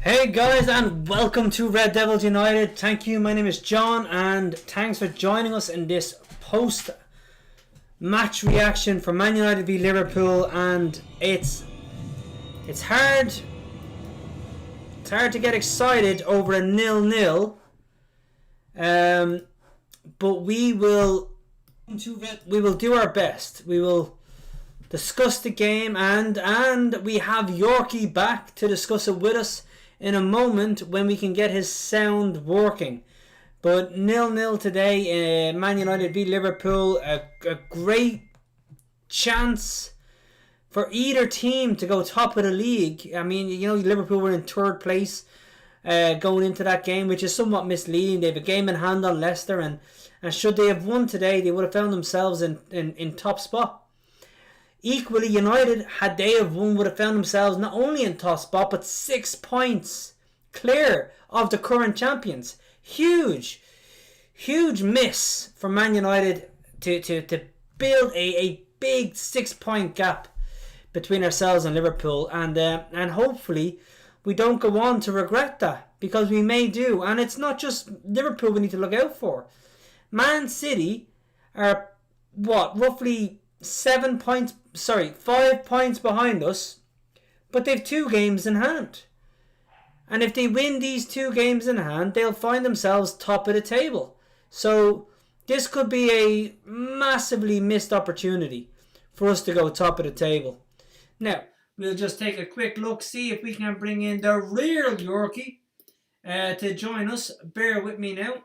Hey guys, and welcome to Red Devils United. Thank you. My name is John, and thanks for joining us in this post-match reaction for Man United v Liverpool. And it's hard. It's hard to get excited over a 0-0. But we will do our best. We will discuss the game, and we have Yorkie back to discuss it with us in a moment when we can get his sound working. But 0-0 today, Man United v Liverpool, a great chance for either team to go top of the league. I mean, Liverpool were in third place going into that game, which is somewhat misleading. They have a game in hand on Leicester, and should they have won today, they would have found themselves in top spot. Equally, United, had they have won, would have found themselves not only in top spot, but 6 points clear of the current champions. Huge miss for Man United to build a big 6 point gap between ourselves and Liverpool, and hopefully we don't go on to regret that, because we may do. And it's not just Liverpool we need to look out for. Man City are roughly 5 points behind us, but they've 2 games in hand. And if they win these 2 games in hand, they'll find themselves top of the table. So this could be a massively missed opportunity for us to go top of the table. Now, we'll just take a quick look, see if we can bring in the real Yorkie to join us. Bear with me now.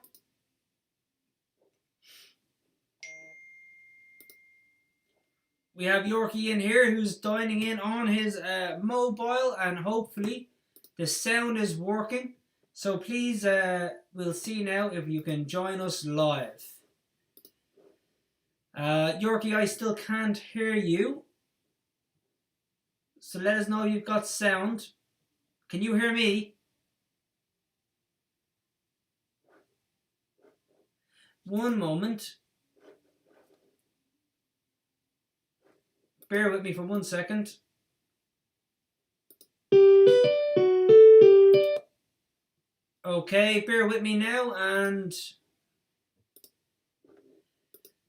We have Yorkie in here, who's dialing in on his mobile, and hopefully the sound is working. So please, we'll see now if you can join us live. Yorkie, I still can't hear you. So let us know you've got sound. Can you hear me? One moment. Bear with me for 1 second. Okay, bear with me now, and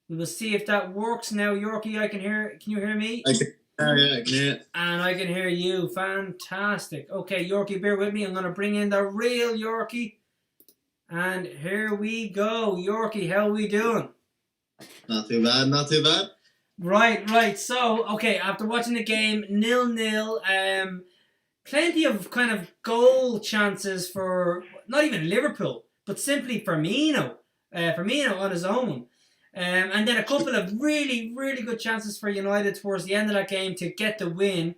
we will see if that works now. Yorkie, I can hear. Can you hear me? I can hear. And I can hear you. Fantastic. Okay, Yorkie, bear with me. I'm going to bring in the real Yorkie. And here we go. Yorkie, how are we doing? Not too bad, not too bad. Right. So, okay, after watching the game, 0-0, plenty of kind of goal chances for not even Liverpool, but simply Firmino on his own. And then a couple of really, really good chances for United towards the end of that game to get the win.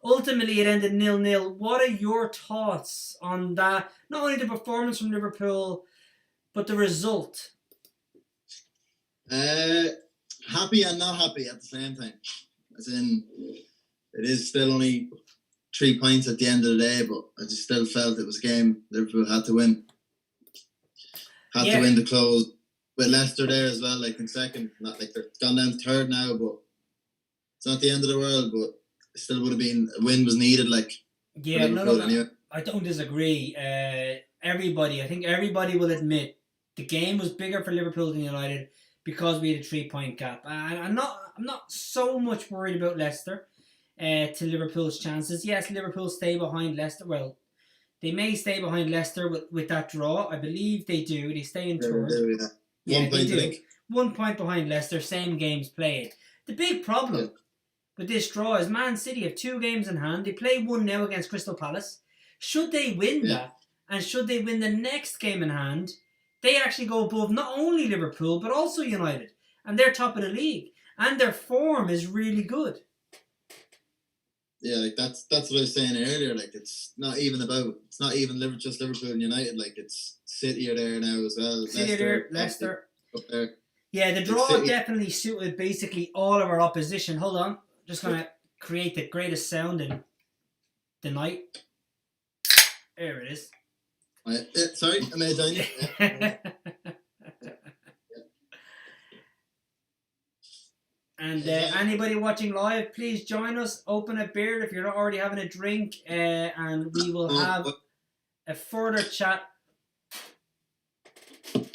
Ultimately, it ended 0-0. What are your thoughts on that? Not only the performance from Liverpool, but the result. Happy and not happy at the same time. As in, it is still only 3 points at the end of the day, but I just still felt it was a game Liverpool had to win. To win to close. With Leicester there as well, like in second. Not like they're gone down to third now, but it's not the end of the world, but it still would have been, a win was needed, like. Yeah, no, anyway. I don't disagree. I think everybody will admit the game was bigger for Liverpool than United, because we had a 3 point gap. And I'm not so much worried about Leicester to Liverpool's chances. Yes, Liverpool stay behind Leicester. Well, they may stay behind Leicester with that draw. I believe they do. They stay in third. Yeah, 1 point, I think. 1 point behind Leicester, same games played. The big problem with this draw is Man City have 2 games in hand. They play one now against Crystal Palace. Should they win that, and should they win the next game in hand, they actually go above not only Liverpool, but also United. And they're top of the league. And their form is really good. Yeah, like that's what I was saying earlier. Like, it's not even just Liverpool and United. Like, it's City are there now as well. Leicester. Up there. Yeah, the draw definitely suited basically all of our opposition. Hold on. Just going to create the greatest sound in the night. There it is. Sorry, am I joining you? And anybody watching live, please join us. Open a beer if you're not already having a drink, and we will have a further chat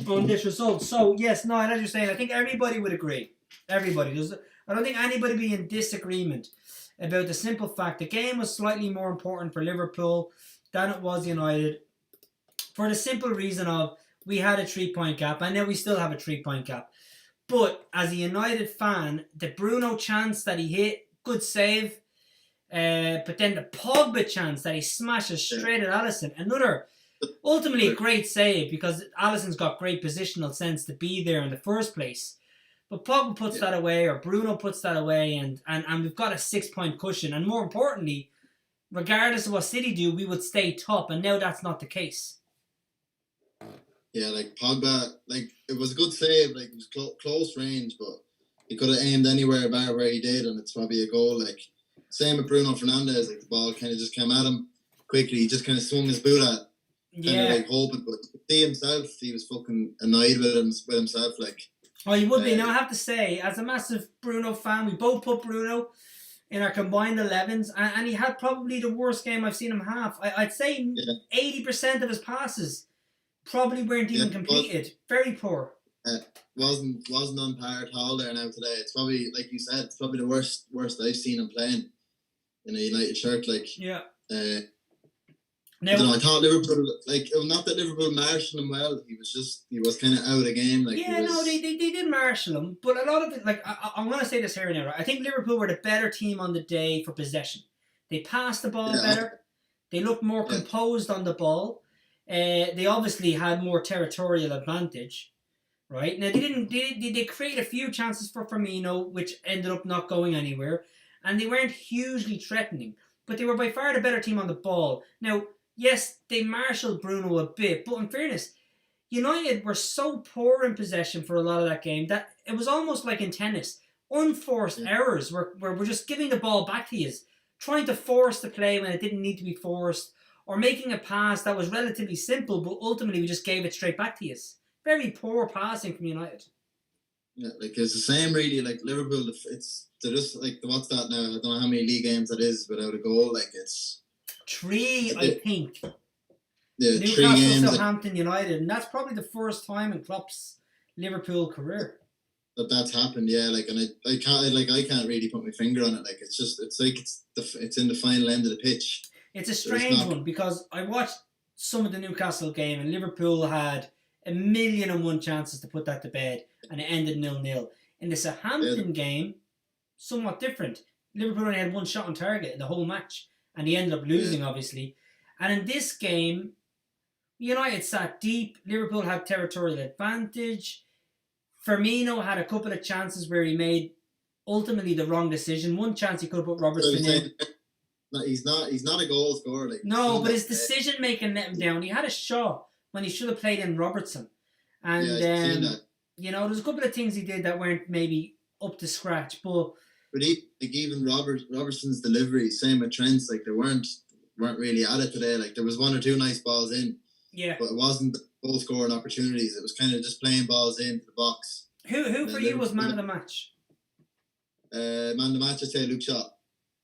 on this result. So yes, no, as you're saying, I think everybody would agree. Everybody. I don't think anybody be in disagreement about the simple fact the game was slightly more important for Liverpool than it was United, for the simple reason of we had a 3-point gap, and now we still have a 3-point gap. But as a United fan, the Bruno chance that he hit, good save. But then the Pogba chance that he smashes straight at Alisson, another ultimately a great save because Alisson's got great positional sense to be there in the first place. But Pogba puts that away, or Bruno puts that away, and we've got a 6-point cushion. And more importantly, regardless of what City do, we would stay top, and now that's not the case. Yeah, like Pogba, like it was a good save, like it was close range, but he could have aimed anywhere about where he did, and it's probably a goal. Like same with Bruno Fernandes, like the ball kind of just came at him quickly. He just kind of swung his boot at, kind of like hoping, but see himself, he was fucking annoyed with himself, like. Oh, you would be. Now I have to say, as a massive Bruno fan, we both put Bruno in our combined 11s, and he had probably the worst game I've seen him have. I'd say 80% of his passes probably weren't even completed. Very poor. Wasn't on par at all there now today. It's probably, like you said, it's probably the worst I've seen him playing in a United shirt. Like now, I thought Liverpool, like, not that Liverpool marshaled him well. He was kind of out of the game. Like they did marshal him, but a lot of it, like I'm going to say this here and now. Right? I think Liverpool were the better team on the day for possession. They passed the ball better. They looked more composed on the ball. They obviously had more territorial advantage, right? Now they created a few chances for Firmino, which ended up not going anywhere, and they weren't hugely threatening, but they were by far the better team on the ball. Now, yes, they marshalled Bruno a bit, but in fairness, United were so poor in possession for a lot of that game that it was almost like in tennis, unforced errors where we're just giving the ball back to you, trying to force the play when it didn't need to be forced, or making a pass that was relatively simple, but ultimately we just gave it straight back to you. Very poor passing from United. Yeah, like it's the same really. Like Liverpool, they're just like, what's that now? I don't know how many league games that is without a goal. Like it's 3, I think. Yeah, Newcastle, 3 games. Southampton, United, and that's probably the first time in Klopp's Liverpool career that's happened. Yeah, like, and I can't really put my finger on it. Like it's in the final end of the pitch. It's a strange one because I watched some of the Newcastle game and Liverpool had 1,000,001 chances to put that to bed and it ended 0-0. In the Southampton game, somewhat different. Liverpool only had one shot on target in the whole match and they ended up losing, obviously. And in this game, United sat deep. Liverpool had territorial advantage. Firmino had a couple of chances where he made ultimately the wrong decision. One chance he could have put Robertson in. He's not a goal scorer. Like, no, but his decision making let him down. He had a shot when he should have played in Robertson, and there's a couple of things he did that weren't maybe up to scratch. But even Robertson's delivery, same with Trent's, like they weren't really at it today. Like there was 1 or 2 nice balls in, but it wasn't goal scoring opportunities. It was kind of just playing balls into the box. Who for you was man of the match? Man of the match, I'd say Luke Shaw.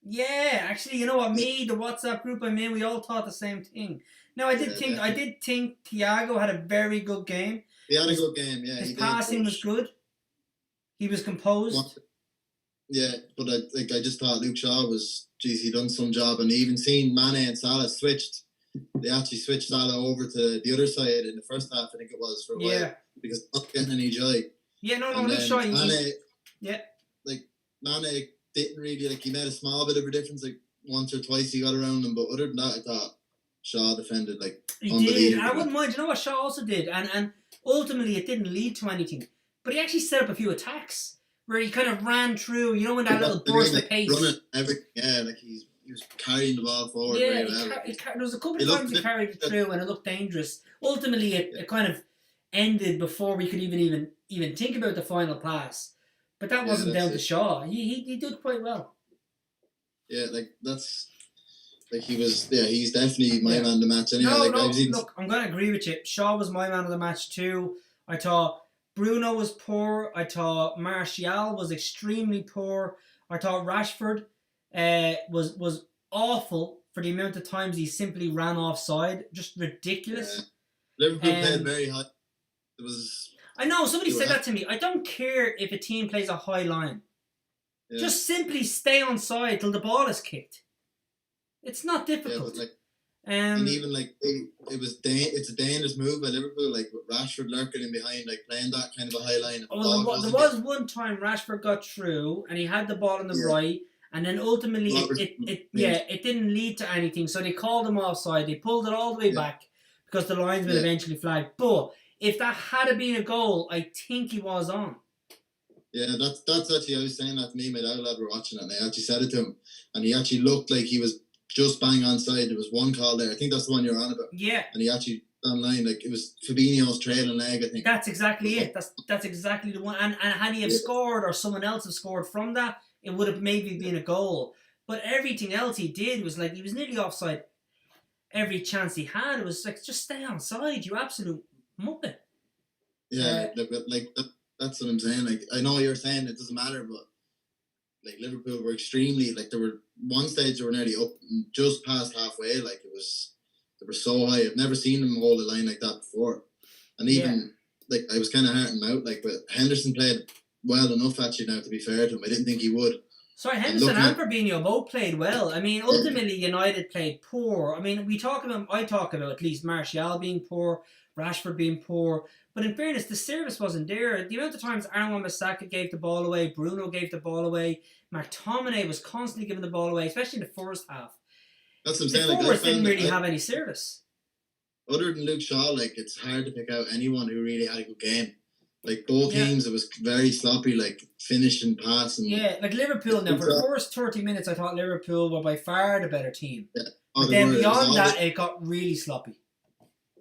Yeah, actually, you know what? Me, the WhatsApp group I'm in, we all thought the same thing. Now, I did think Thiago had a very good game. He had a good game, yeah. His passing was good. He was composed. Yeah, but I just thought Luke Shaw he done some job, and even seen Mane and Salah switched. They actually switched Salah over to the other side in the first half, I think it was, for a while, because not getting any joy. Yeah, no, Luke Shaw. Mane, Mane didn't really, like, he made a small bit of a difference, like once or twice he got around him, but other than that, I thought Shaw defended like unbelievable. He did. I wouldn't mind. You know what Shaw also did, and ultimately it didn't lead to anything, but he actually set up a few attacks where he kind of ran through. You know, when that little burst of pace. Like he was carrying the ball forward. Yeah, very well. there was a couple of times he carried it through, and it looked dangerous. Ultimately, it kind of ended before we could even think about the final pass. But that wasn't down to Shaw. He did quite well. Yeah, like that's like he's definitely my man of the match anyway. Look, I'm gonna agree with you. Shaw was my man of the match too. I thought Bruno was poor. I thought Martial was extremely poor. I thought Rashford was awful for the amount of times he simply ran offside. Just ridiculous. Liverpool played very high. It was. I know somebody said that to me. I don't care if a team plays a high line. Yeah. Just simply stay on side till the ball is kicked. It's not difficult. Yeah, and even it's a dangerous move by Liverpool, like with Rashford lurking in behind, like playing that kind of a high line. There was one time Rashford got through and he had the ball on the right, and then ultimately it didn't lead to anything. So they called him offside. They pulled it all the way back because the linesman eventually flagged. But if that had been a goal, I think he was on. Yeah, that's actually, I was saying that to me, my dad were watching it, and I actually said it to him, and he actually looked like he was just bang on side. There was one call there. I think that's the one you're on about. Yeah. And he actually online, like it was Fabinho's trailing leg, I think. That's exactly it. That's exactly the one. And had he have scored or someone else have scored from that, it would have maybe been a goal. But everything else he did was like he was nearly offside every chance he had. It was like, just stay on side, you absolute muppet. Yeah, that's what I'm saying. Like, I know you're saying it doesn't matter, but like Liverpool were extremely, like, there were one stage they were nearly up just past halfway. Like, they were so high. I've never seen them hold a line like that before. And even like I was kind of hearting him out. Like, but Henderson played well enough actually. Now, to be fair to him, I didn't think he would. Sorry, Henderson and Fabinho both played well. I mean, ultimately United played poor. I mean, I talk about at least Martial being poor, Rashford being poor. But in fairness, the service wasn't there. The amount of times Aaron Wan-Bissaka gave the ball away, Bruno gave the ball away, McTominay was constantly giving the ball away, especially in the first half. That's what I'm saying. The forwards didn't really have any service. Other than Luke Shaw, like, it's hard to pick out anyone who really had a good game. Like, both teams, it was very sloppy, like, finish and pass. And like Liverpool now, for the first 30 minutes, I thought Liverpool were by far the better team. Yeah. But then beyond that, it got really sloppy.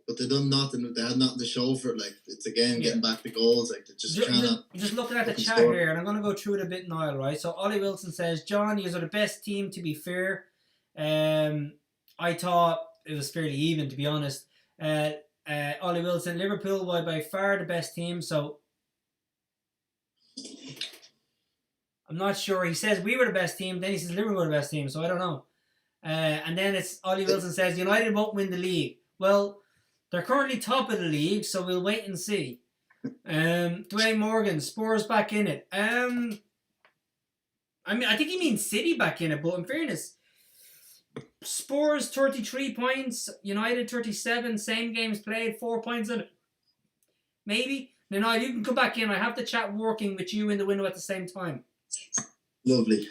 But they done nothing. They had nothing to show for it. Like, it's again getting back the goals. Like, just looking at the chat here, and I'm going to go through it a bit now, right? So Ollie Wilson says, John, you are the best team, to be fair. I thought it was fairly even, to be honest. Ollie Wilson, Liverpool were by far the best team, so I'm not sure. He says we were the best team, then he says Liverpool were the best team, so I don't know. And then it's Ollie Wilson says United won't win the league. Well, they're currently top of the league, so we'll wait and see. Dwayne Morgan, Spurs back in it. I mean, I think he means City back in it, but in fairness, Spurs 33 points, United 37, same games played, 4 points in it. Maybe. Now, you can come back in. I have the chat working with you in the window at the same time. Lovely.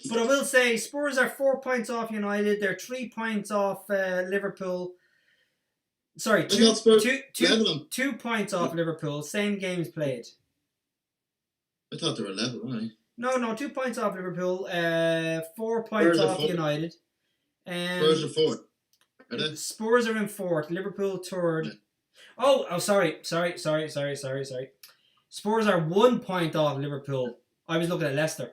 But I will say, Spurs are 4 points off United. They're 3 points off Liverpool. Sorry, 2 points off Liverpool. Same games played. I thought they were level, right? No, 2 points off Liverpool. 4 points off United. Spurs are fourth. Are they? Spurs are in fourth. Liverpool third. Yeah. Sorry. Spurs are 1 point off Liverpool. I was looking at Leicester.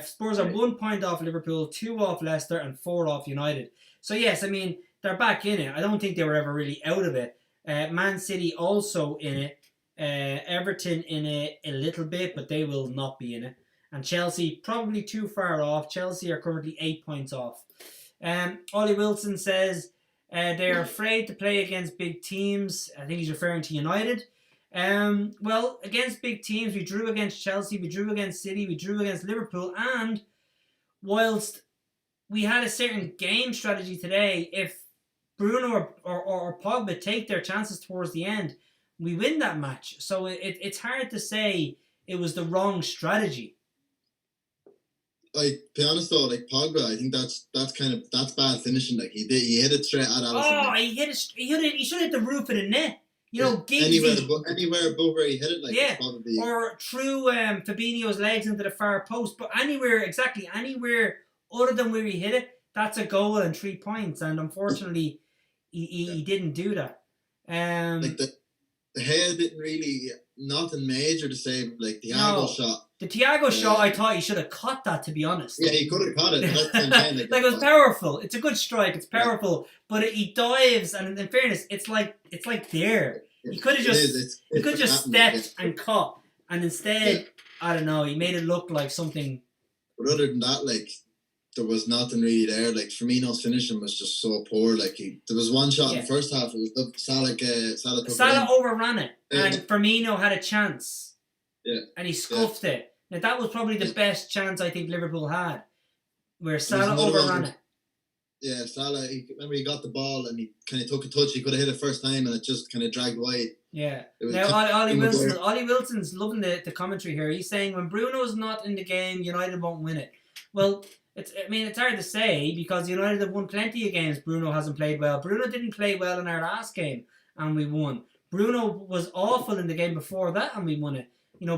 Spurs are 1 point off Liverpool, 2 off Leicester, and 4 off United. So yes, I mean, they're back in it. I don't think they were ever really out of it. Man City also in it. Everton in it a little bit, but they will not be in it. And Chelsea probably too far off. Chelsea are currently 8 points off. Ollie Wilson says they're afraid to play against big teams. I think he's referring to United. Well, against big teams, we drew against Chelsea, we drew against City, we drew against Liverpool, and whilst we had a certain game strategy today, if Bruno or Pogba take their chances towards the end, we win that match. So it's hard to say it was the wrong strategy. Like, to be honest though, like Pogba, I think that's bad finishing. Like, he hit it straight at Alisson. Oh, he hit it. He should hit the roof of the net. Anywhere above where he hit it, like, probably. Or through Fabinho's legs into the far post, but anywhere other than where he hit it, that's a goal and 3 points. And unfortunately, he didn't do that. Like the head didn't really nothing major to say. Like the Thiago shot. The Thiago shot, I thought he should have caught that. To be honest. Yeah, he could have caught it. Like it was powerful. It's a good strike. It's powerful, but he dives, and in fairness, it's like there. He could have just stepped and caught, and instead, I don't know. He made it look like something. But other than that, like, there was nothing really there. Like Firmino's finishing was just so poor. Like there was one shot in the first half. It was Salah took Salah it overran it, and in. Firmino had a chance. Yeah. And he scuffed it. Now that was probably the best chance I think Liverpool had, where Salah overran it. Yeah, Salah. Remember, he got the ball and he kind of took a touch. He could have hit it first time, and it just kind of dragged wide. Yeah. Now Ollie Wilson's loving the commentary here. He's saying when Bruno's not in the game, United won't win it. Well, it's hard to say because United have won plenty of games. Bruno hasn't played well. Bruno didn't play well in our last game, and we won. Bruno was awful in the game before that, and we won it.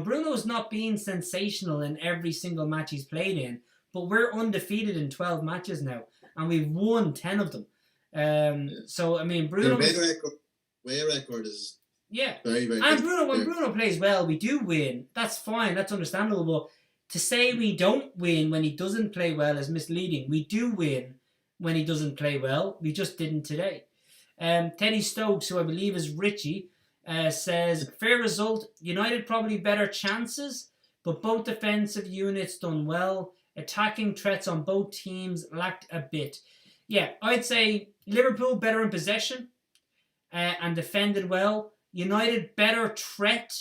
Bruno's not been sensational in every single match he's played in, but we're undefeated in 12 matches now, and we've won 10 of them. So, Bruno... Their record is very, very good. And when Bruno plays well, we do win. That's fine. That's understandable. But to say we don't win when he doesn't play well is misleading. We do win when he doesn't play well. We just didn't today. Teddy Stokes, who I believe is Richie, says, fair result, United probably better chances, but both defensive units done well. Attacking threats on both teams lacked a bit. Yeah, I'd say Liverpool better in possession and defended well. United better threat,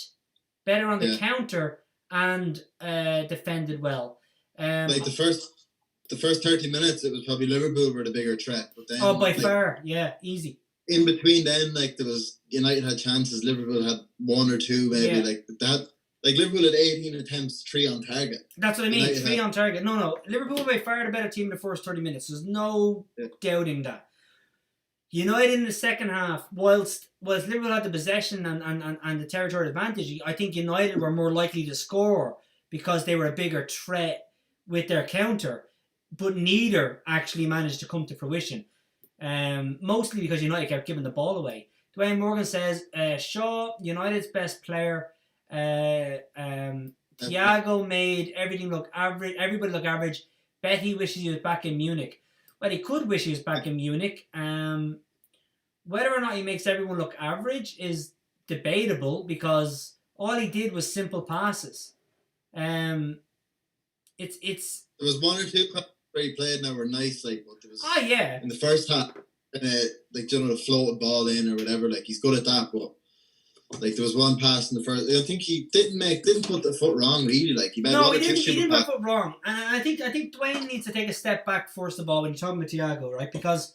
better on the counter and defended well. Like the first 30 minutes, it was probably Liverpool were the bigger threat. But then, by far, easy. In between then, there was United had chances. Liverpool had one or two, maybe like that. Like Liverpool had 18 attempts, 3 on target. That's what I mean. United 3 on target. No. Liverpool were by far the better team in the first 30 minutes. There's no doubting that. United in the second half, whilst Liverpool had the possession and the territorial advantage, I think United were more likely to score because they were a bigger threat with their counter, but neither actually managed to come to fruition. Mostly because United kept giving the ball away. Dwayne Morgan says, Shaw, United's best player. Thiago made everything look average. Everybody look average. Bet he wishes he was back in Munich. Well, he could wish he was back in Munich. Whether or not he makes everyone look average is debatable because all he did was simple passes. It's. There was one or two where he played now were nice, but there was. In the first half, the floated ball in or whatever. He's good at that, but. There was one pass in the first. I think he didn't put the foot wrong really. He didn't put the foot wrong, and I think Dwayne needs to take a step back first of all when you're talking about Thiago, right? Because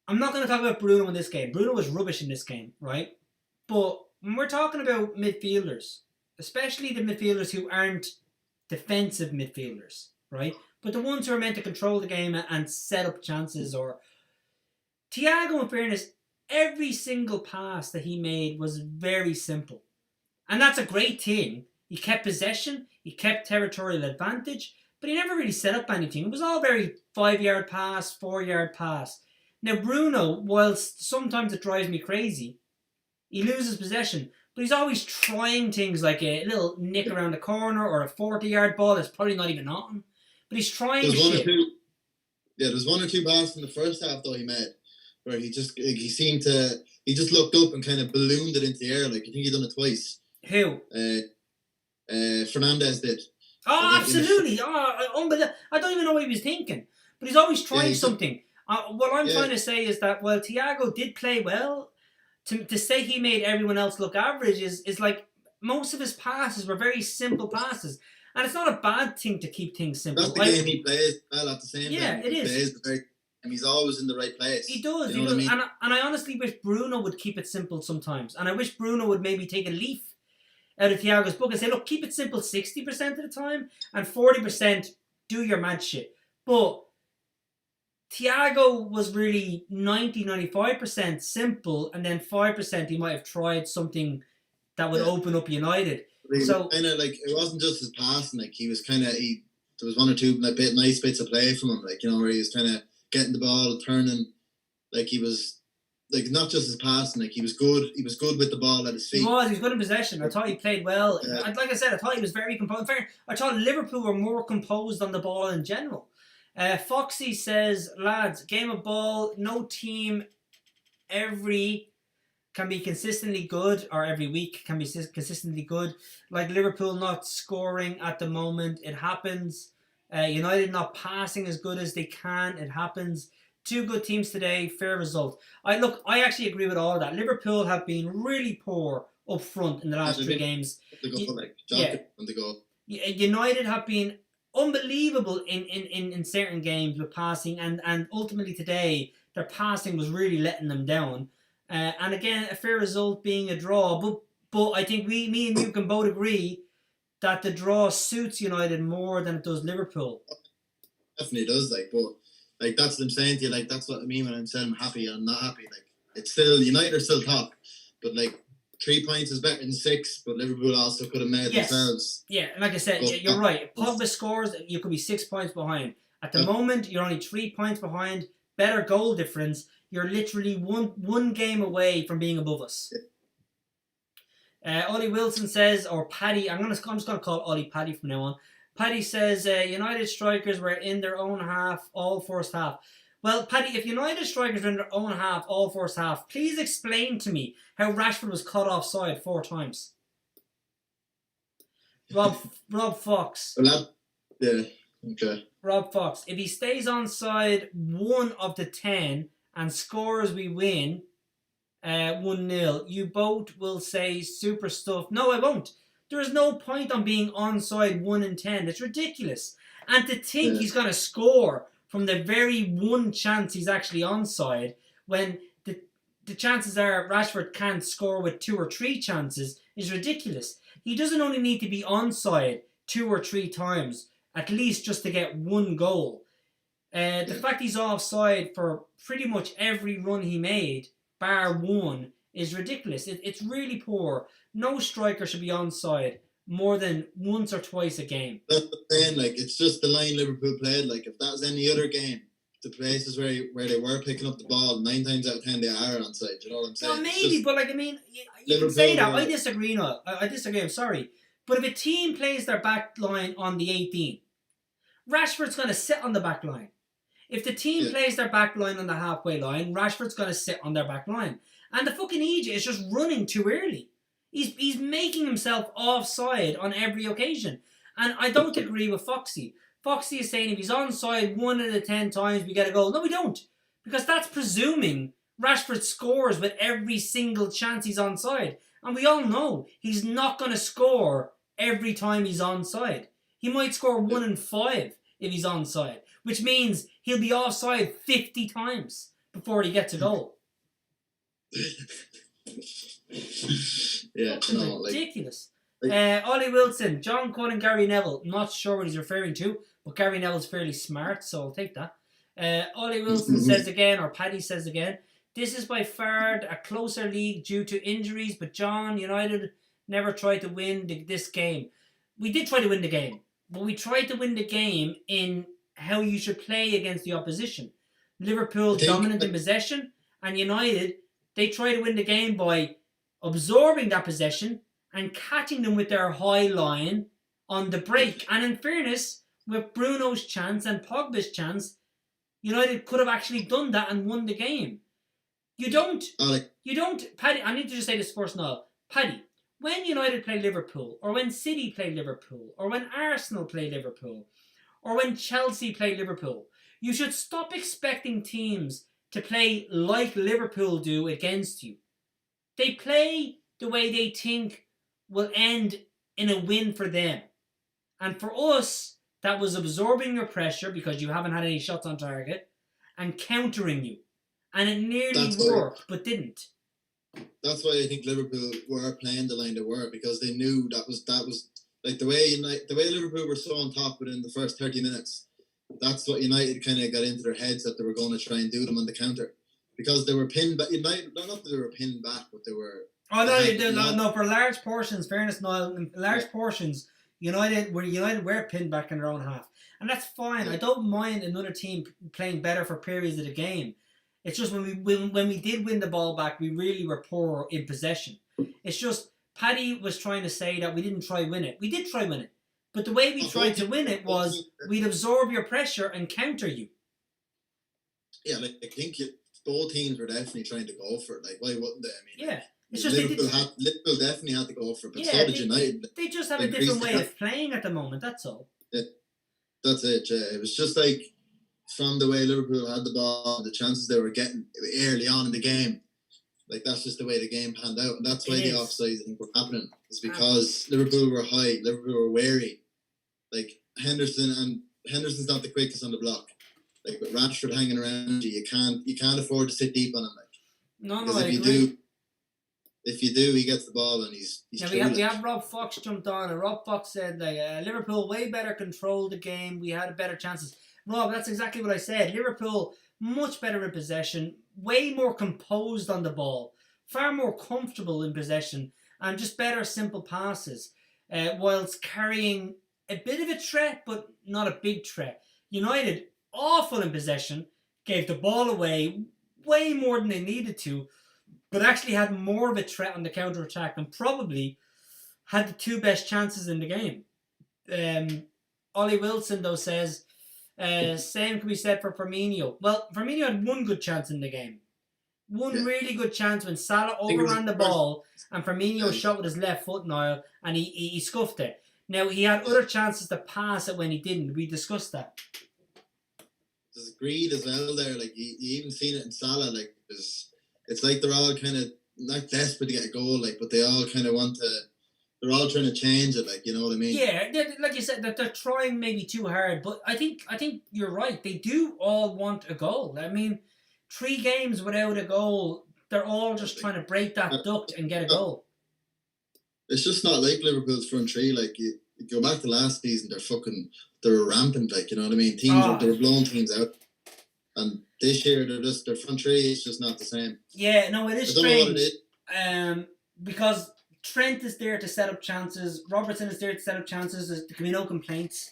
I'm not going to talk about Bruno in this game. Bruno was rubbish in this game, right? But when we're talking about midfielders, especially the midfielders who aren't defensive midfielders, right? But the ones who are meant to control the game and set up chances, or Thiago, in fairness. Every single pass that he made was very simple. And that's a great thing. He kept possession, he kept territorial advantage, but he never really set up anything. It was all very 5-yard pass, 4-yard pass. Now Bruno, whilst sometimes it drives me crazy, he loses possession, but he's always trying things like a little nick around the corner or a 40-yard ball that's probably not even on. But he's trying shit. There's one or two passes in the first half though he made. Where he just looked up and kind of ballooned it into the air. I think he done it twice. Who? Fernandez did. Oh, absolutely. Unbelievable. I don't even know what he was thinking. But he's always trying something. What I'm trying to say is that, well, Thiago did play well. To say he made everyone else look average is like most of his passes were very simple passes. And it's not a bad thing to keep things simple. That's the game he plays well at the same time. Yeah, it is. And he's always in the right place. He does. He does. I mean? And I honestly wish Bruno would keep it simple sometimes. And I wish Bruno would maybe take a leaf out of Thiago's book and say, look, keep it simple 60% of the time and 40% do your mad shit. But Thiago was really 95% simple, and then 5% he might have tried something that would open up United. So kind of it wasn't just his passing. He was kind of there was one or two nice bits of play from him. Where he was kind of getting the ball, turning, he was not just his passing. He was good. He was good with the ball at his feet. He was good in possession. I thought he played well. Yeah. Like I said, I thought he was very composed. I thought Liverpool were more composed on the ball in general. Foxy says, lads, game of ball, no team can be consistently good, or every week can be consistently good. Like Liverpool not scoring at the moment, it happens. United not passing as good as they can. It happens. Two good teams today. Fair result. I actually agree with all of that. Liverpool have been really poor up front in the last three games. United have been unbelievable in certain games with passing, and ultimately today their passing was really letting them down. And again, a fair result being a draw. But I think me and you can both agree that the draw suits United more than it does Liverpool. Definitely does, but that's what I'm saying to you. That's what I mean when I'm saying I'm happy and not happy. It's still United are still top, but 3 points is better than 6. But Liverpool also could have made themselves. Yeah, like I said, you're right. If Pogba scores, you could be 6 points behind. At the moment, you're only 3 points behind. Better goal difference. You're literally one game away from being above us. Ollie Wilson says, or Paddy, I'm just going to call Ollie Paddy from now on. Paddy says, United strikers were in their own half all first half. Well, Paddy, if United strikers were in their own half all first half, please explain to me how Rashford was caught offside 4 times. Rob Fox. Okay. Rob Fox. If he stays onside 1 of the 10 and scores, we win 1-0. You both will say super stuff. No, I won't. There is no point on being onside 1 in 10. It's ridiculous. And to think he's going to score from the very one chance he's actually onside, when the chances are Rashford can't score with 2 or 3 chances, is ridiculous. He doesn't only need to be onside 2 or 3 times, at least just to get 1 goal. The fact he's offside for pretty much every run he made, bar 1, is ridiculous. It's really poor. No striker should be onside more than once or twice a game. That's the thing, it's just the line Liverpool played. If that was any other game, the places where they were picking up the ball, 9 times out of 10 they are onside. You know what I'm saying? Well, maybe, but you can say that. I disagree, no. I disagree, I'm sorry. But if a team plays their back line on the 18, Rashford's going to sit on the back line. If the team plays their back line on the halfway line, Rashford's going to sit on their back line. And the fucking Egypt is just running too early. He's making himself offside on every occasion. And I don't agree with Foxy. Foxy is saying if he's onside 1 out of 10 times, we get a goal. No, we don't. Because that's presuming Rashford scores with every single chance he's onside. And we all know he's not going to score every time he's onside. He might score 1 in 5 if he's onside, which means he'll be offside 50 times before he gets a goal. Ridiculous. Ollie Wilson, John Cole and Gary Neville. I'm not sure what he's referring to, but Gary Neville's fairly smart, so I'll take that. Ollie Wilson says again, or Paddy says again, this is by far a closer league due to injuries, but John, United never tried to win this game. We did try to win the game, but we tried to win the game in how you should play against the opposition. Liverpool dominant in possession, and United, they try to win the game by absorbing that possession and catching them with their high line on the break. And in fairness, with Bruno's chance and Pogba's chance, United could have actually done that and won the game. You don't, Paddy, I need to just say this first now. Paddy, when United play Liverpool, or when City play Liverpool, or when Arsenal play Liverpool, or when Chelsea play Liverpool, you should stop expecting teams to play like Liverpool do against you. They play the way they think will end in a win for them. And for us, that was absorbing your pressure because you haven't had any shots on target and countering you. And it nearly worked, but didn't. That's why I think Liverpool were playing the line they were, because they knew that was the way Liverpool were so on top within the first 30 minutes. That's what United kind of got into their heads, that they were going to try and do them on the counter, because they were pinned back. United, not that they were pinned back, but they were. Oh no! For large portions, fairness, no, large portions, United were pinned back in their own half, and that's fine. I don't mind another team playing better for periods of the game. It's just when we did win the ball back, we really were poor in possession. It's just Paddy was trying to say that we didn't try win it. We did try win it, but the way we tried to win it was we'd absorb your pressure and counter you. Yeah, I think both teams were definitely trying to go for it. Why wouldn't they? I mean, yeah. It's just Liverpool definitely had to go for it, but so did United. They just have a different way of playing at the moment, that's all. Yeah. That's it, yeah. It was just like from the way Liverpool had the ball, the chances they were getting early on in the game. Like that's just the way the game panned out, and that's why the offsides I think were happening. Is because Liverpool were high, Liverpool were wary. Like Henderson's not the quickest on the block. Like with Rashford hanging around you can't afford to sit deep on him. Like no, I agree. If you do, he gets the ball and he's. Yeah, we have Rob Fox jumped on, and Rob Fox said like Liverpool way better controlled the game. We had better chances. Rob, that's exactly what I said. Liverpool much better in possession, way more composed on the ball, far more comfortable in possession, and just better simple passes, whilst carrying a bit of a threat, but not a big threat. United awful in possession, gave the ball away way more than they needed to, but actually had more of a threat on the counter-attack and probably had the two best chances in the game. Ollie Wilson, though, says, same can be said for Firmino. Well, Firmino had one good chance in the game. One really good chance when Salah overran the ball and Firmino shot with his left foot, Niall, and he scuffed it. Now, he had other chances to pass it when he didn't. We discussed that. There's greed as well there. Like, you even seen it in Salah. Like, it's like they're all kind of not desperate to get a goal, like, but they all kind of want to. They're all trying to change it, like, you know what I mean? Yeah, like you said, that they're trying maybe too hard, but I think you're right. They do all want a goal. I mean, 3 games without a goal, they're all just trying to break that duct and get a goal. It's just not like Liverpool's front three. Like, you go back to last season, they're rampant, like, you know what I mean? They were blowing teams out. And this year, their front three is just not the same. Yeah, no, it is strange. I don't know what it is. Because Trent is there to set up chances. Robertson is there to set up chances. There can be no complaints.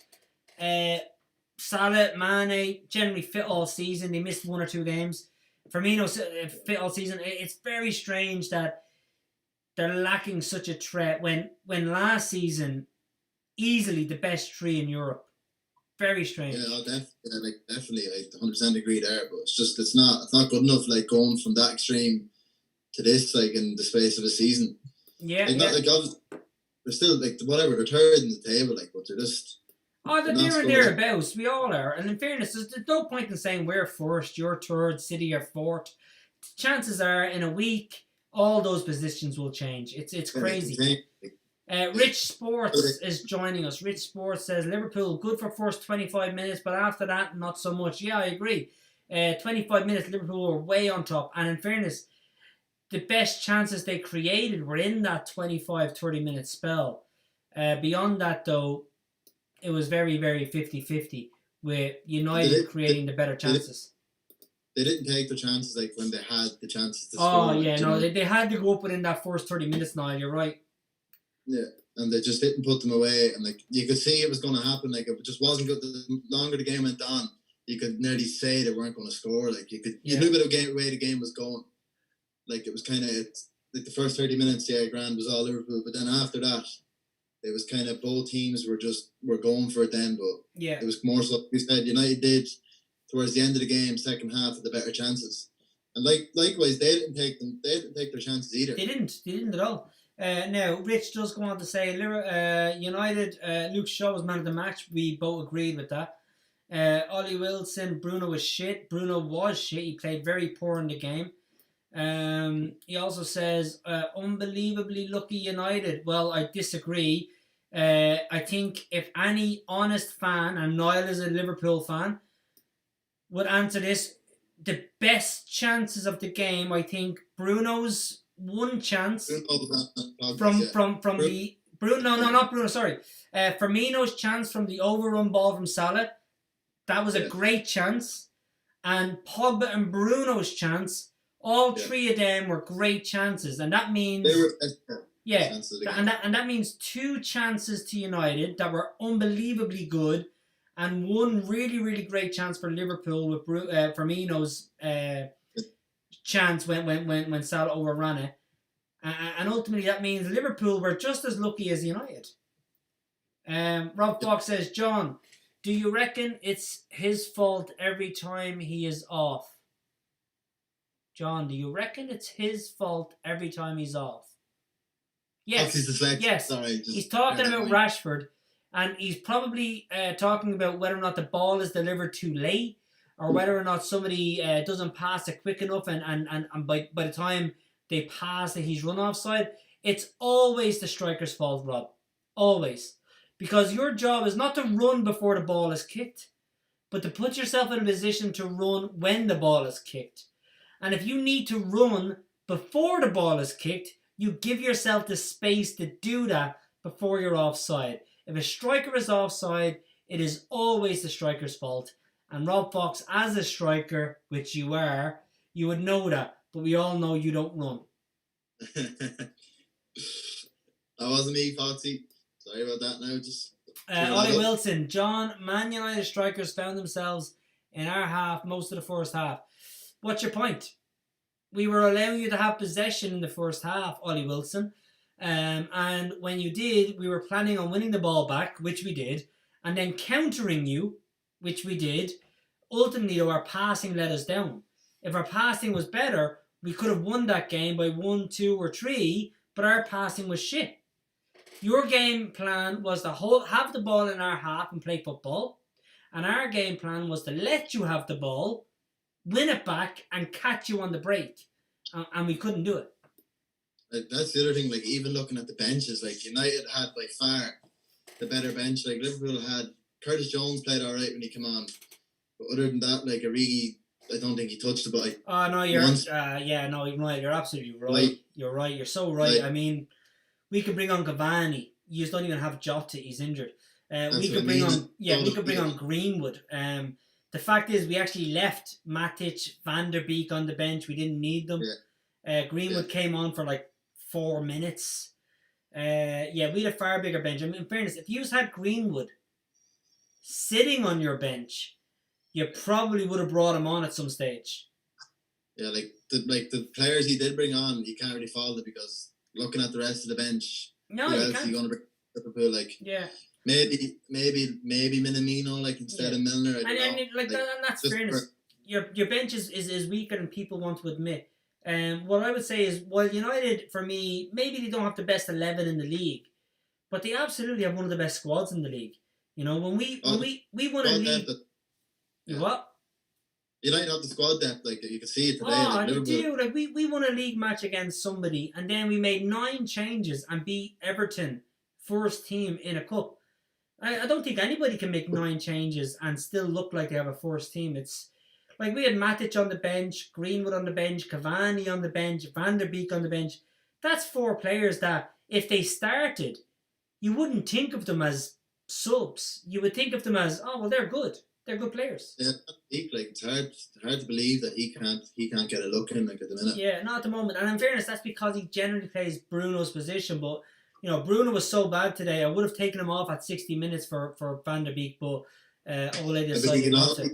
Salah, Mane, generally fit all season. They missed 1 or 2 games. Firmino fit all season. It's very strange that they're lacking such a threat when last season, easily the best 3 in Europe. Very strange. Yeah, definitely, 100% agree there. But it's not good enough. Like going from that extreme to this, like in the space of a season. Yeah, they're still like whatever. They're third in the table, like, but they're just. They're there and thereabouts. We all are. And in fairness, there's no point in saying we're first, you're third, City are fourth. Chances are, in a week, all those positions will change. It's crazy. Rich Sports is joining us. Rich Sports says Liverpool good for first 25 minutes, but after that, not so much. Yeah, I agree. 25 minutes, Liverpool were way on top. And in fairness, the best chances they created were in that 25-30 minute spell. Beyond that, though, it was very, very 50-50 with United creating the better chances. They didn't take the chances like when they had the chances to score. They had to go up within that first 30 minutes, Niall, you're right. Yeah, and they just didn't put them away, and like you could see it was going to happen. Like, it just wasn't good. The longer the game went on, you could nearly say they weren't going to score. Like, you knew the way the game was going. Like, it was kind of like the first 30 minutes, grand was all Liverpool, but then after that, it was kind of both teams were going for it then. But it was more so. We said United did towards the end of the game, second half, of the better chances, and likewise they didn't take their chances either. They didn't at all. Now, Rich does go on to say, United, Luke Shaw was man of the match. We both agreed with that. Ollie Wilson, Bruno was shit. Bruno was shit. He played very poor in the game. He also says, unbelievably lucky United. Well, I disagree. I think if any honest fan, and Niall is a Liverpool fan, would answer this, the best chances of the game, I think Bruno's one chance Firmino's chance from the overrun ball from Salah, that was a great chance, and Pogba and Bruno's chance, all 3 of them were great chances, and that means and that means 2 chances to United that were unbelievably good, and 1 really, really great chance for Liverpool with Firmino's chance when Salah overran it. And ultimately that means Liverpool were just as lucky as United. Rob Fox says, John, do you reckon it's his fault every time he is off? John, do you reckon it's his fault every time he's off? Yes. Yes. Sorry, he's talking about Rashford. And he's probably talking about whether or not the ball is delivered too late, or whether or not somebody doesn't pass it quick enough, and by the time they pass it, he's run offside. It's always the striker's fault, Rob. Always. Because your job is not to run before the ball is kicked, but to put yourself in a position to run when the ball is kicked. And if you need to run before the ball is kicked, you give yourself the space to do that before you're offside. If a striker is offside, it is always the striker's fault. And Rob Fox, as a striker, which you are, you would know that. But we all know you don't run. That wasn't me, Foxy. Sorry about that now. Just Ollie Wilson, John, Man United strikers found themselves in our half most of the first half. What's your point? We were allowing you to have possession in the first half, Ollie Wilson. And when you did, we were planning on winning the ball back, which we did, and then countering you, which we did. Ultimately, though, our passing let us down. If our passing was better, we could have won that game by 1, 2, or 3, but our passing was shit. Your game plan was to have the ball in our half and play football, and our game plan was to let you have the ball, win it back, and catch you on the break, and we couldn't do it. That's the other thing. Like, even looking at the benches, like United had by far the better bench. Like, Liverpool had Curtis Jones played all right when he came on, but other than that, like Origi, I don't think he touched the ball. Oh no, you're right. You're absolutely right. You're right. You're so right. I mean, we could bring on Cavani. You just don't even have Jota. He's injured. We could bring on Greenwood. The fact is, we actually left Matic, Van der Beek on the bench. We didn't need them. Yeah. Greenwood came on for like 4 minutes. We had a far bigger bench. I mean, in fairness, if you had Greenwood sitting on your bench, you probably would have brought him on at some stage. Yeah, the players he did bring on, you can't really fault it, because looking at the rest of the bench, no, who you else can't. are you going to bring Liverpool? Maybe Minamino, instead of Milner. That's fairness. Your bench is weaker than people want to admit. What I would say is, well, United, for me, maybe they don't have the best 11 in the league, but they absolutely have one of the best squads in the league. When we won a league. What? United have the squad depth, like you can see it today. You do. Like we won a league match against somebody, and then we made 9 changes and beat Everton, first team in a cup. I don't think anybody can make 9 changes and still look like they have a first team. It's like we had Matic on the bench, Greenwood on the bench, Cavani on the bench, Van der Beek on the bench. That's 4 players that, if they started, you wouldn't think of them as subs. You would think of them as, oh well, they're good. They're good players. Yeah, it's hard to believe that he can't get a look in at the minute. Yeah, not at the moment. And in fairness, that's because he generally plays Bruno's position. But Bruno was so bad today. I would have taken him off at 60 minutes for Van der Beek, but Ole decided not to.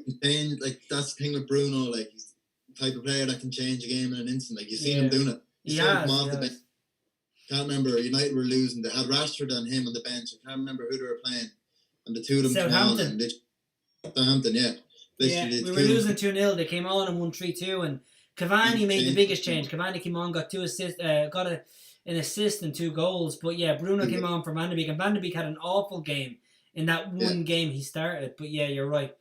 Like, that's the thing with Bruno. Like, he's the type of player that can change a game in an instant. Like, you've seen him doing it. The can't remember. United were losing. They had Rashford and him on the bench. I can't remember who they were playing, and the two of them Southampton. Southampton, yeah. We were losing 2-0. They came on and won 3-2, and Cavani made the biggest change. Cavani came on, got 2 assists, got an assist and 2 goals. But yeah, Bruno came on for Van der Beek, and Van der Beek had an awful game in that one game he started. But yeah, you're right.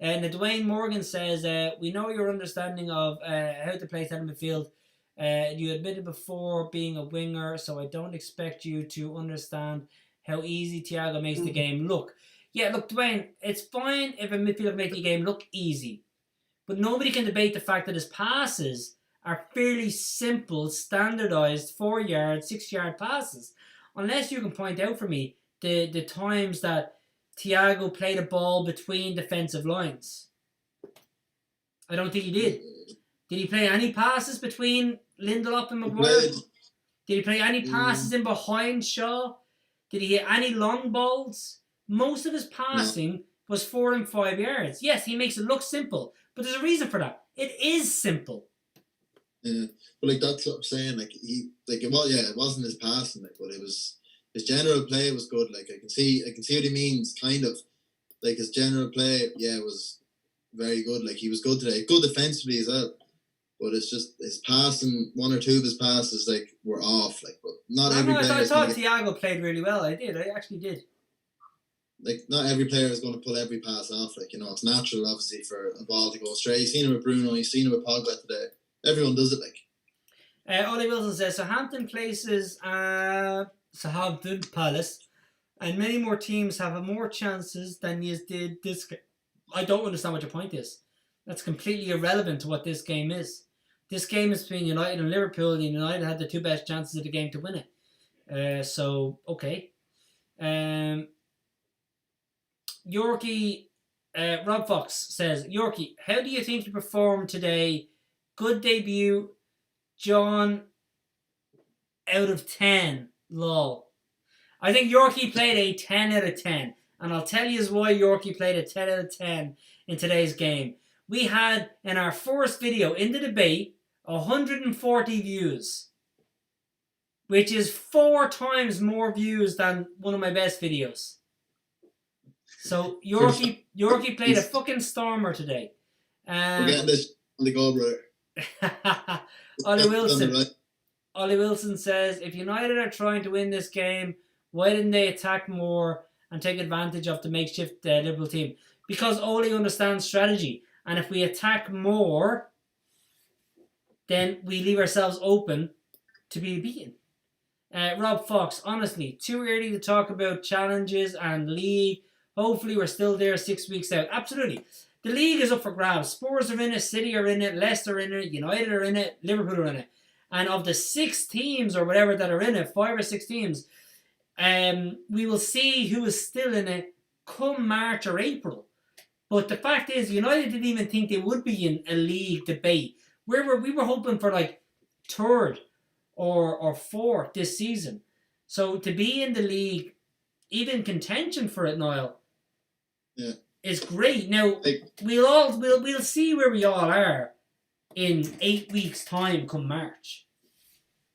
And Dwayne Morgan says, we know your understanding of how to play centre midfield. You admitted before being a winger, so I don't expect you to understand how easy Thiago makes the game look. Yeah, look, Dwayne, it's fine if a midfielder makes the game look easy, but nobody can debate the fact that his passes are fairly simple, standardised 4-yard, 6-yard passes. Unless you can point out for me the times that Thiago played a ball between defensive lines. I don't think he did. Did he play any passes between Lindelof and Maguire? Did he play any passes in behind Shaw? Did he hit any long balls? Most of his passing was 4 and 5 yards. Yes, he makes it look simple, but there's a reason for that. It is simple. Yeah, but that's what I'm saying. It wasn't his passing, but it was his general play was good. I can see what he means. Kind of like his general play, was very good. He was good today, good defensively as well. But it's just his passing. 1 or 2 of his passes were off. But not every player. I thought Thiago played really well. I actually did. like not every player is going to pull every pass off. Like, you know, it's natural, obviously, for a ball to go astray. You've seen it with Bruno. You've seen it with Pogba today. Everyone does it. Like, Ollie Wilson says Southampton places Southampton Palace, and many more teams have more chances than you did this game. I don't understand what your point is. That's completely irrelevant to what this game is. This game is between United and Liverpool, and United had the two best chances of the game to win it. So, okay. Yorkie, Rob Fox says, Yorkie, how do you think you performed today? Good debut. John, out of 10. Lol. I think Yorkie played a 10 out of 10. And I'll tell you why Yorkie played a 10 out of 10 in today's game. We had, in our first video in the debate, 140 views. Which is 4 times more views than one of my best videos. So Yorkie played a fucking stormer today. we're getting this on the go, brother. Ollie Wilson says, if United are trying to win this game, why didn't they attack more and take advantage of the makeshift Liverpool team? Because Ollie understands strategy. And if we attack more, then we leave ourselves open to be beaten. Rob Fox, honestly, too early to talk about challenges and league. Hopefully we're still there 6 weeks out. Absolutely. The league is up for grabs. Spurs are in it, City are in it, Leicester are in it, United are in it, Liverpool are in it. And of the 6 teams or whatever that are in it, 5 or 6 teams, we will see who is still in it come March or April. But the fact is, United didn't even think they would be in a league debate. We were hoping for like 3rd or 4th this season. So to be in the league, even contention for it, Niall, is great. Now we'll see where we all are in 8 weeks' time come March.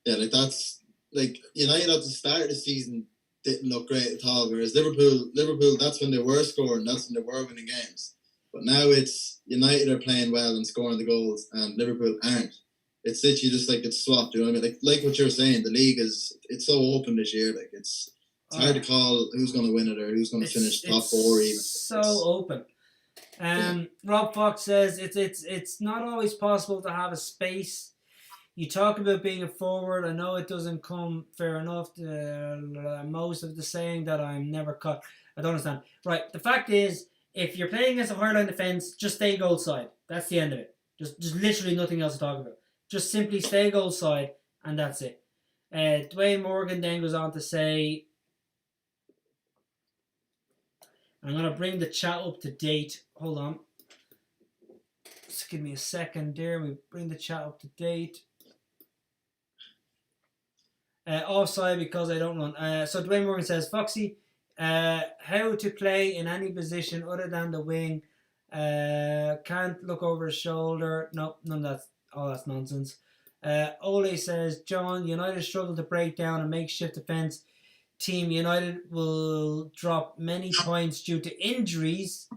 Yeah, like that's like United at the start of the season didn't look great at all. Whereas Liverpool, that's when they were scoring, that's when they were winning games. But now it's United are playing well and scoring the goals, and Liverpool aren't. It's literally just like it's swapped. You know what I mean? Like what you're saying, the league it's so open this year. Like it's hard to call who's going to win it or who's going to finish top 4 even. So open. Rob Fox says it's not always possible to have a space. You talk about being a forward. I know it doesn't come fair enough to most of the saying that I'm never cut. I don't understand. Right. The fact is, if you're playing against a hard line defence, just stay goal side. That's the end of it. Just literally nothing else to talk about. Just simply stay goal side, and that's it. Dwayne Morgan then goes on to say, I'm going to bring the chat up to date. Hold on. Just give me a second there. We bring the chat up to date. Offside because I don't run. So Dwayne Morgan says, Foxy, how to play in any position other than the wing. Can't look over his shoulder. No, none of that. All that's nonsense. Ole says, John, United struggle to break down a makeshift defence. Team United will drop many points due to injuries.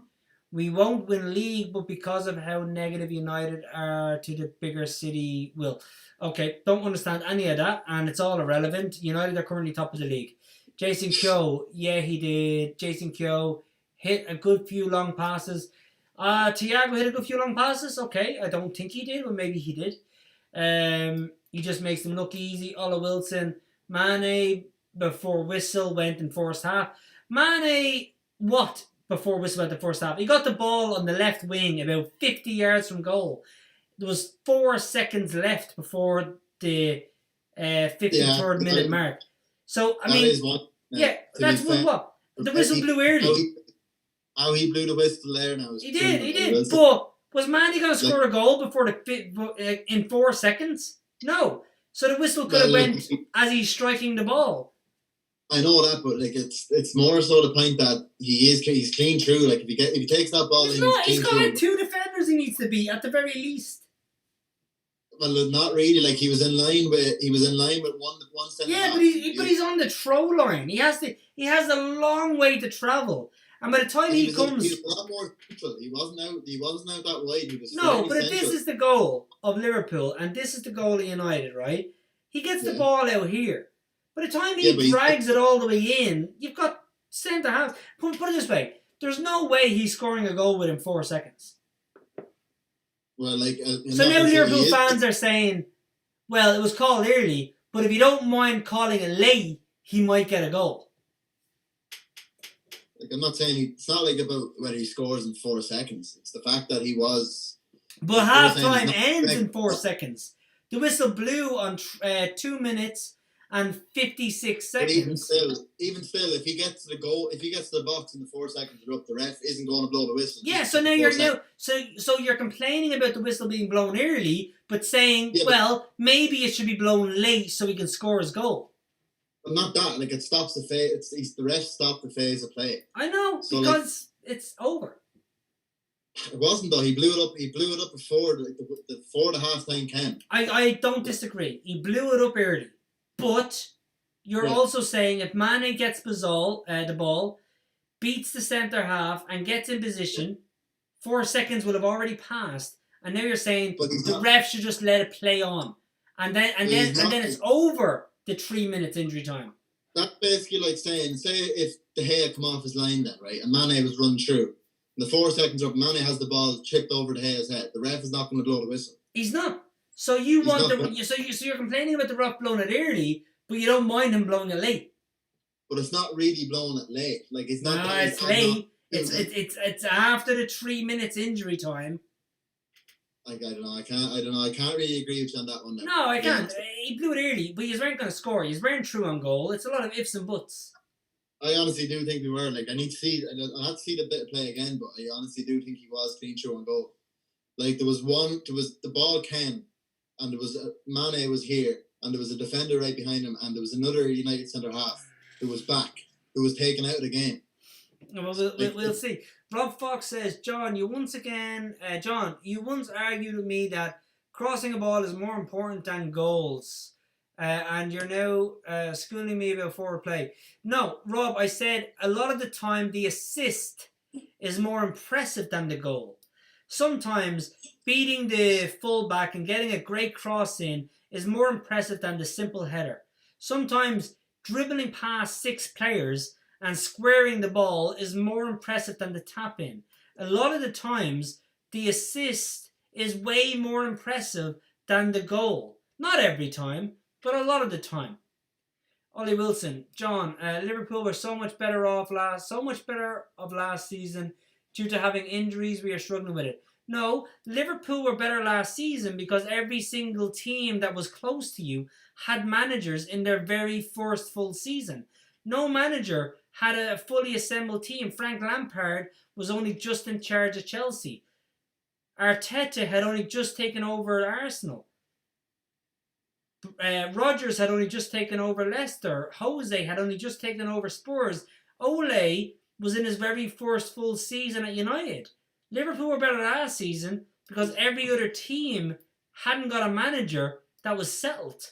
We won't win league, but because of how negative United are to the bigger city will. Okay, don't understand any of that, and it's all irrelevant. United are currently top of the league. Jason Kyo, yeah, he did. Jason Kyo hit a good few long passes. Thiago hit a good few long passes. Okay, I don't think he did, but maybe he did. He just makes them look easy. Ola Wilson, Mane before whistle went in first half. Mane, what before whistle went in first half? He got the ball on the left wing about 50 yards from goal. There was 4 seconds left before the 53rd minute mark. So, I mean, that's what? The whistle blew early. How he blew the whistle there now. He did. But was Mandy going to score a goal before in 4 seconds? No. So the whistle could have went as he's striking the ball. I know that, but like it's more so the point that he's clean through. Like if he takes that ball, he's got 2 defenders he needs to beat at the very least. Well, not really. Like he was in line with one centre. Yeah, but he's on the throw line. He has a long way to travel. And by the time he comes, he was a lot more neutral. He wasn't out that wide. He was but if this is the goal of Liverpool and this is the goal of United, right? He gets the ball out here. By the time he drags it all the way in, you've got Centre half. Put it this way: there's no way he's scoring a goal within 4 seconds. Well, like so now Liverpool fans are saying, "Well, it was called early, but if you don't mind calling it late, he might get a goal." Like I'm not saying it's not like about whether he scores in 4 seconds. It's the fact that he was. But half time ends in 4 seconds. The whistle blew on 2 minutes and 56 seconds. But even still, if he gets to the goal, if he gets to the box in the 4 seconds are up, the ref isn't going to blow the whistle. Yeah, so now you're complaining about the whistle being blown early, but saying, maybe it should be blown late so he can score his goal. But not that. Like it stops the phase. The ref stopped the phase of play. I know because it's over. It wasn't though. He blew it up. He blew it up before the half time came. I don't disagree. He blew it up early, but you're also saying if Mane gets the ball, beats the centre half and gets in position, 4 seconds will have already passed, and now you're saying the ref should just let it play on, and then it's over the 3 minutes injury time. That's basically like saying, say if De Gea come off his line then, right, and Mane was run through. The 4 seconds up, Mane has the ball chipped over De Gea's head. The ref is not going to blow the whistle. He's not. So you're complaining about the ref blowing it early, but you don't mind him blowing it late. But it's not really blowing it late. Like it's not. No, it's late. It's after the 3 minutes injury time. I don't know. I can't really agree with you on that one. No, I can't. He blew it early, but he's weren't going to score. He's wearing true on goal. It's a lot of ifs and buts. I honestly do think we were. Like, I need to see. I have to see the bit of play again, but I honestly do think he was clean through on goal. Like there was the ball came, and there was Mane was here, and there was a defender right behind him, and there was another United centre half who was back, who was taken out of the game. Well, we'll see. Rob Fox says, John, you once argued with me that crossing a ball is more important than goals. And you're now schooling me about forward play. No, Rob, I said a lot of the time the assist is more impressive than the goal. Sometimes beating the fullback and getting a great cross in is more impressive than the simple header. Sometimes dribbling past 6 players and squaring the ball is more impressive than the tap in. A lot of the times the assist is way more impressive than the goal. Not every time, but a lot of the time. Ollie Wilson, John, Liverpool were so much better of last season due to having injuries. We are struggling with it. No, Liverpool were better last season because every single team that was close to you had managers in their very first full season. No manager had a fully assembled team. Frank Lampard was only just in charge of Chelsea. Arteta had only just taken over Arsenal. Rodgers had only just taken over Leicester. Jose had only just taken over Spurs. Ole was in his very first full season at United. Liverpool were better last season because every other team hadn't got a manager that was settled.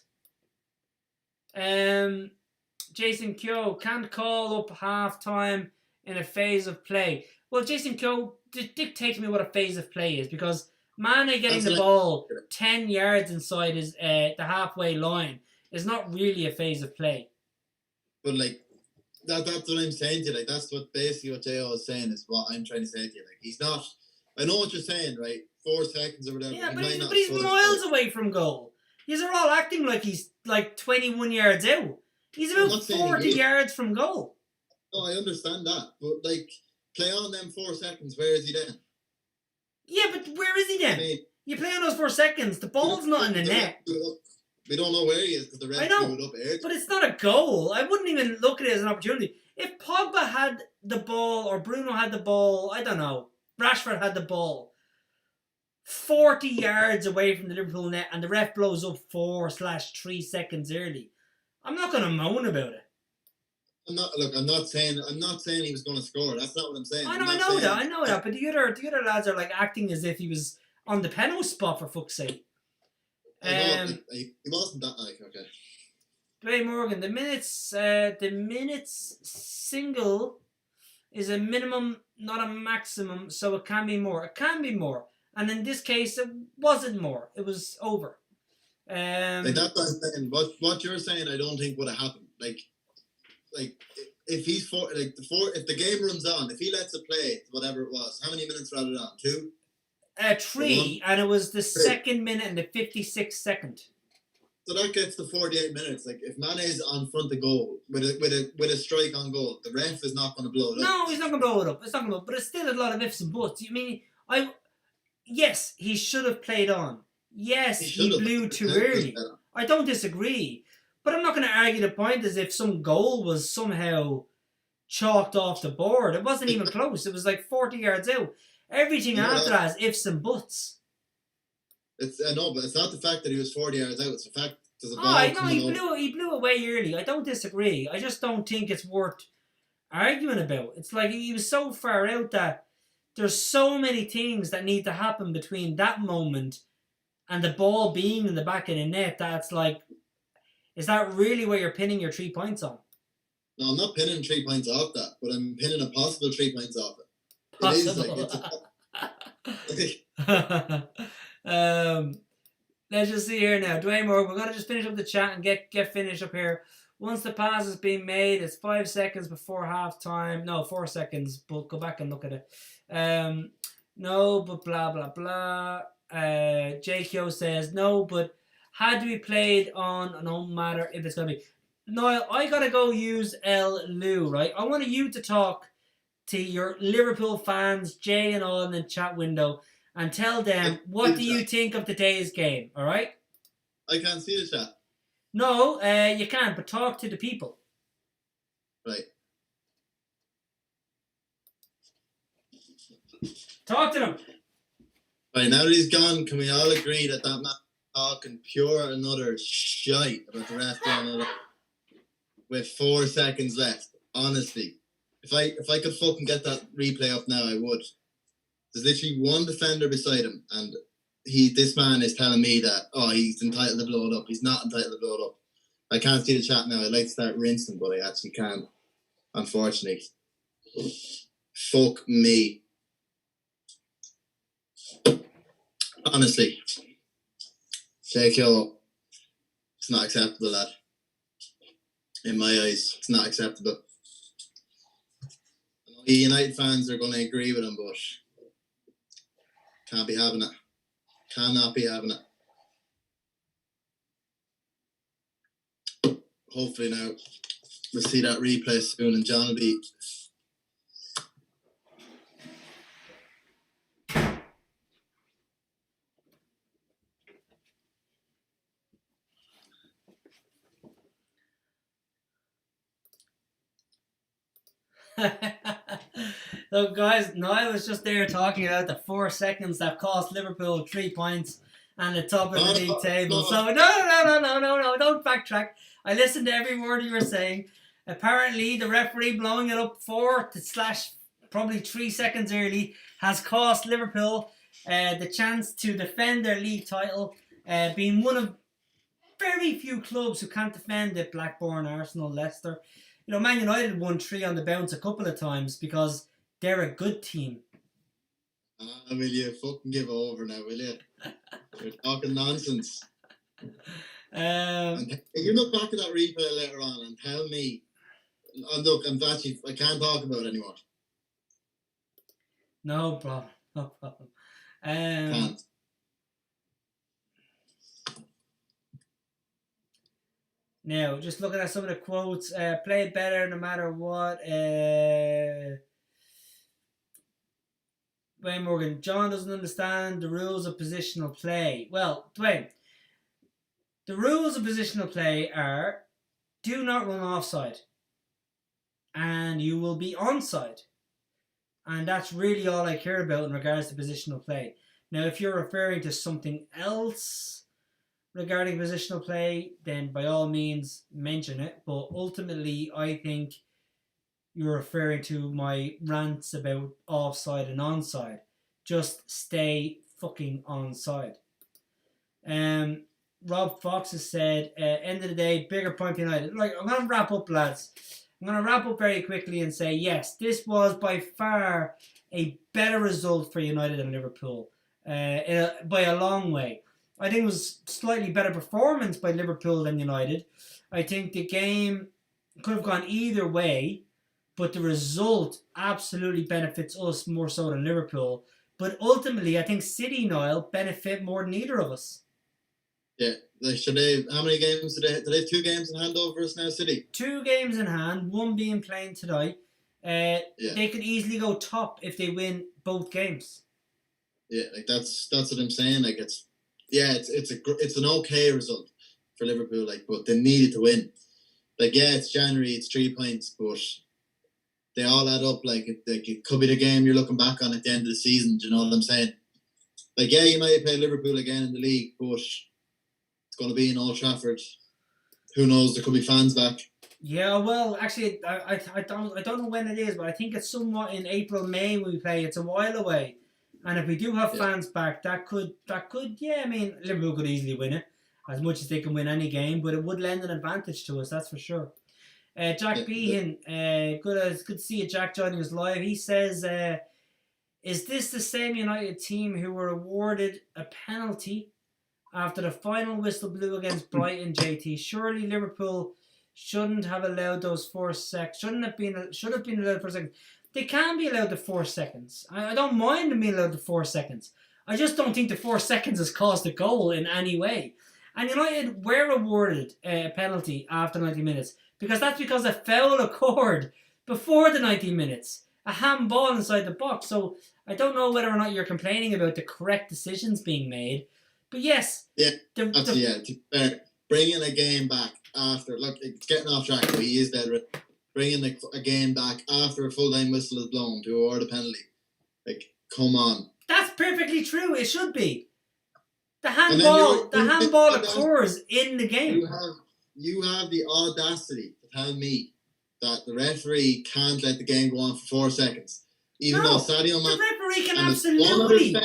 Jason Kyo can't call up half-time in a phase of play. Well, Jason Kyo, dictate to me what a phase of play is, because Mane getting the ball 10 yards inside his the halfway line is not really a phase of play. But like that's what I'm saying to you. Like that's what J.O. is saying is what I'm trying to say to you. Like he's not. I know what you're saying, right? 4 seconds or whatever. Yeah, but he's miles away from goal. These are all acting like he's like 21 yards out. He's about 40 yards from goal. Oh, I understand that, but like play on them 4 seconds. Where is he then? Yeah, but where is he then? You play on those 4 seconds. The ball's not in the net. We don't know where he is because the ref blew it up early. But it's not a goal. I wouldn't even look at it as an opportunity. If Pogba had the ball or Bruno had the ball, I don't know, Rashford had the ball 40 yards away from the Liverpool net and the ref blows up 4/3 seconds early, I'm not going to moan about it. I'm not saying he was going to score. That's not what I'm saying. I know that. But the other lads are like acting as if he was on the penalty spot, for fuck's sake. He wasn't that like okay. Dwayne Morgan, the minutes single is a minimum, not a maximum, so it can be more. It can be more, and in this case, it wasn't more. It was over. Like that's what I'm saying. What you're saying, I don't think would have happened. Like if he's if the game runs on, if he lets it play, whatever it was, how many minutes were added on? 2? 3, and it was the 2nd minute and the 56th second. So that gets to 48 minutes. Like if Mane's on front of goal with a strike on goal, the ref is not going to blow it up. No, he's not going to blow it up. It's not going to, but it's still a lot of ifs and buts. You mean yes, he should have played on. Yes, he blew too early. I don't disagree, but I'm not going to argue the point as if some goal was somehow chalked off the board. It wasn't even close. It was like 40 yards out. Everything after that is ifs and buts. I know, but it's not the fact that he was 40 yards out. It's the fact there's a ball. I know he blew it way early. I don't disagree. I just don't think it's worth arguing about. It's like he was so far out that there's so many things that need to happen between that moment and the ball being in the back of the net that it's like, is that really where you're pinning your 3 points on? No, I'm not pinning 3 points off that, but I'm pinning a possible 3 points off it. Possible. Let's just see here now. Dwayne Moore, we're going to just finish up the chat and get finished up here. Once the pass is being made, it's 5 seconds before half time. No, 4 seconds, but go back and look at it. No, but blah, blah, blah. JKO says, no, but had to be played on, no matter if it's going to be. Niall, I got to go use El Lou, right? I want you to talk to your Liverpool fans, Jay and all in the chat window, and tell them what do you think of today's game, all right? I can't see the chat. No, you can't, but talk to the people. Right. Talk to them. Right, now that he's gone, can we all agree that man talking pure another shite about the ref doing it with 4 seconds left? Honestly. If I could fucking get that replay up now, I would. There's literally one defender beside him, and this man is telling me that, he's entitled to blow it up. He's not entitled to blow it up. I can't see the chat now. I'd like to start rinsing, but I actually can't, unfortunately. Fuck me. Honestly. JKO, it's not acceptable, lad. In my eyes, it's not acceptable. The United fans are going to agree with him, but can't be having it. Cannot be having it. Hopefully now we'll see that replay soon and John will be So guys, Niall was just there talking about the 4 seconds that cost Liverpool 3 points and the top of the league table. So no, don't backtrack. I listened to every word you were saying. Apparently the referee blowing it up 4/probably 3 seconds early has cost Liverpool the chance to defend their league title, being one of very few clubs who can't defend it. Blackburn, Arsenal, Leicester. You know, Man United won 3 on the bounce a couple of times because they're a good team. Will you fucking give over now, will you? You're talking nonsense. And you look back at that replay later on and tell me, look, I can't talk about it anymore. No problem. Can't. Now, just looking at some of the quotes, played better no matter what. Dwayne Morgan, John doesn't understand the rules of positional play. Well, Dwayne, the rules of positional play are do not run offside and you will be onside. And that's really all I care about in regards to positional play. Now, if you're referring to something else regarding positional play, then by all means mention it. But ultimately, I think you're referring to my rants about offside and onside. Just stay fucking onside. Rob Fox has said, end of the day, bigger point for United. Like, I'm going to wrap up, lads. I'm going to wrap up very quickly and say, yes, this was by far a better result for United than Liverpool. By a long way. I think it was slightly better performance by Liverpool than United. I think the game could have gone either way. but the result absolutely benefits us more so than Liverpool. But ultimately, I think City, Niall, benefit more than either of us. Yeah. How many games do they have 2 games in hand over us now, City? 2 games in hand, one being played tonight. They could easily go top if they win both games. Yeah, like that's what I'm saying. Like it's an okay result for Liverpool. Like, but they needed to win. Like, yeah, it's January, it's 3 points, but they all add up. Like it could be the game you're looking back on at the end of the season. Do you know what I'm saying? Like, yeah, you might play Liverpool again in the league, but it's going to be in Old Trafford. Who knows? There could be fans back. Yeah, well, actually, I don't know when it is, but I think it's somewhat in April, May when we play. It's a while away, and if we do have fans back, that could I mean, Liverpool could easily win it, as much as they can win any game, but it would lend an advantage to us, that's for sure. Jack Behan, good to see you, Jack, joining us live. He says, is this the same United team who were awarded a penalty after the final whistle blew against Brighton, JT? Surely Liverpool shouldn't have allowed those 4 seconds. Should have been allowed 4 seconds. They can be allowed the 4 seconds. I don't mind them being allowed the 4 seconds. I just don't think the 4 seconds has caused a goal in any way. And United were awarded a penalty after 90 minutes because a foul occurred before the 90 minutes. A handball inside the box. So I don't know whether or not you're complaining about the correct decisions being made. But yes. Yeah, bringing a game back after, look, it's getting off track, but he is dead right. Bringing a game back after a full-time whistle is blown to award a penalty. Like, come on. That's perfectly true. It should be. The handball occurs in the game. You have the audacity to tell me that the referee can't let the game go on for 4 seconds. Even though Sadio Mane... The referee can absolutely...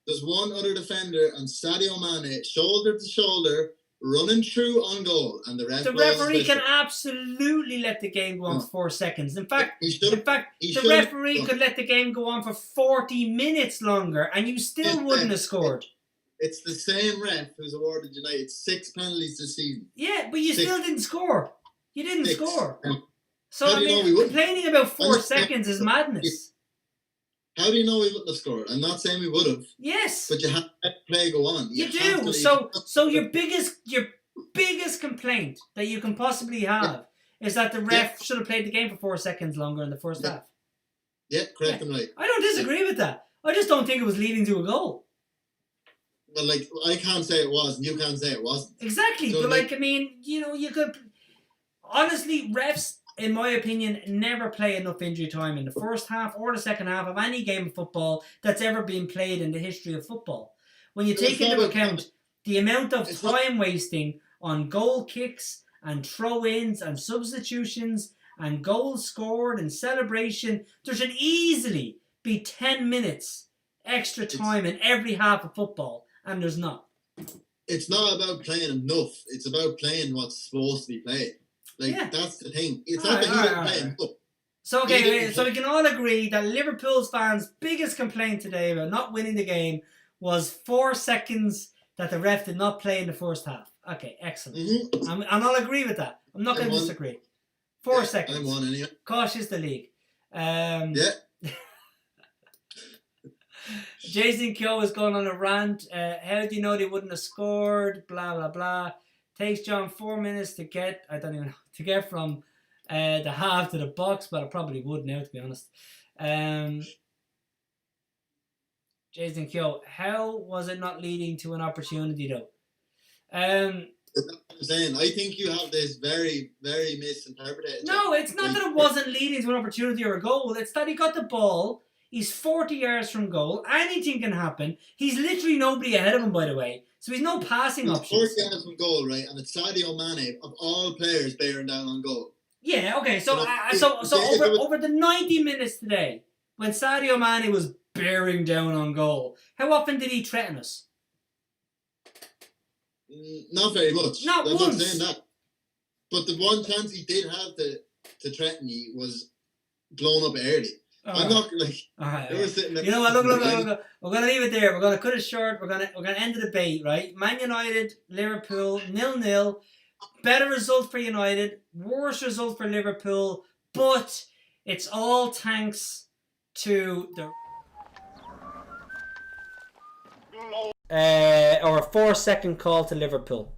There's one other defender and Sadio Mane, shoulder to shoulder, running through on goal, and the referee can absolutely let the game go on for 4 seconds. In fact, the referee could let the game go on for 40 minutes longer, and you still wouldn't have scored. It's the same ref who's awarded United 6 penalties this season. Yeah, but you still didn't score. You didn't score. So I mean, complaining about 4 seconds is madness. How do you know we wouldn't have scored? I'm not saying we would have. Yes. But you have to let the play go on. You do. So your biggest complaint that you can possibly have is that the ref should have played the game for 4 seconds longer in the first half. Yeah, correct and right. I don't disagree with that. I just don't think it was leading to a goal. Well, like, I can't say it was, and you can't say it wasn't. Exactly. So, but, I mean, you could... Honestly, refs, in my opinion, never play enough injury time in the first half or the second half of any game of football that's ever been played in the history of football. When you take into account the amount of time wasting on goal kicks and throw-ins and substitutions and goals scored and celebration, there should easily be 10 minutes extra time in every half of football, and there's not. It's not about playing enough. It's about playing what's supposed to be played. That's the thing. It's not that you didn't play enough. So, so we can all agree that Liverpool's fans' biggest complaint today about not winning the game was 4 seconds that the ref did not play in the first half. Okay, excellent. Mm-hmm. And I'll agree with that. I'm not going to disagree. 4 seconds. I'm one anyway. Cautious the league. Jason Keogh is going on a rant. How do you know they wouldn't have scored? Blah, blah, blah. Takes John 4 minutes to get, from the half to the box, but I probably would now, to be honest. Jason Keogh, how was it not leading to an opportunity, though? I'm saying, I think you have this very, very misinterpreted. No, it's not that it wasn't leading to an opportunity or a goal. It's that he got the ball. He's 40 yards from goal. Anything can happen. He's literally nobody ahead of him, by the way. So he's no passing options. 40 yards from goal, right? And it's Sadio Mane, of all players, bearing down on goal. Yeah, okay. So over the 90 minutes today, when Sadio Mane was bearing down on goal, how often did he threaten us? Not very much. I'm not saying that. But the one chance he did have to threaten you was blown up early. I'm not like. You know what? Look. We're gonna leave it there. We're gonna cut it short. We're gonna end the debate, right? Man United, Liverpool, 0-0. Better result for United. Worse result for Liverpool. But It's all thanks to the or a 4-second call to Liverpool.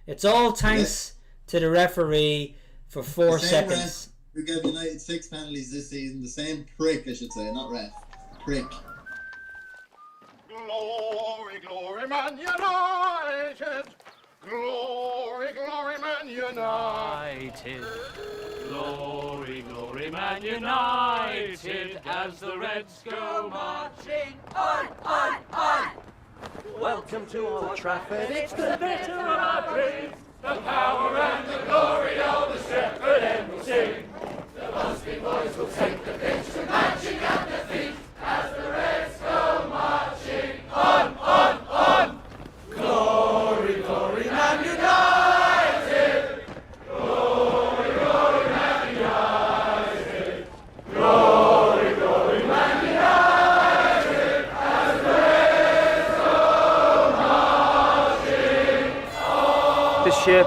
It's all thanks to the referee for 4 seconds. Who gave United 6 penalties this season? The same prick, I should say, not ref. Prick. Glory, glory, Man United! Glory, glory, Man United! Glory, glory, Man United! As the Reds go marching on, on, on! Welcome to Old Trafford, it's the better of our dreams! The power and the glory of the Shepherd End will sing! The Busby boys will take the pitch to marching at their feet as the Reds go marching on, on, on! Glory, glory, Man United! Glory, glory, Man United! Glory, glory, Man United! As the Reds go marching on! This year